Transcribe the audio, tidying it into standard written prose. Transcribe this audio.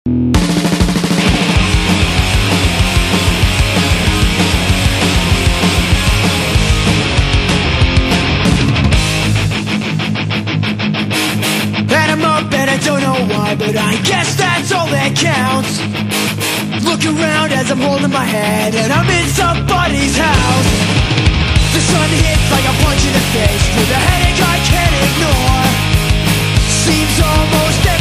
And I'm up and I don't know why, but I guess that's all that counts. Look around as I'm holding my head and I'm in somebody's house. The sun hits like a punch in the face with a headache I can't ignore. Seems almost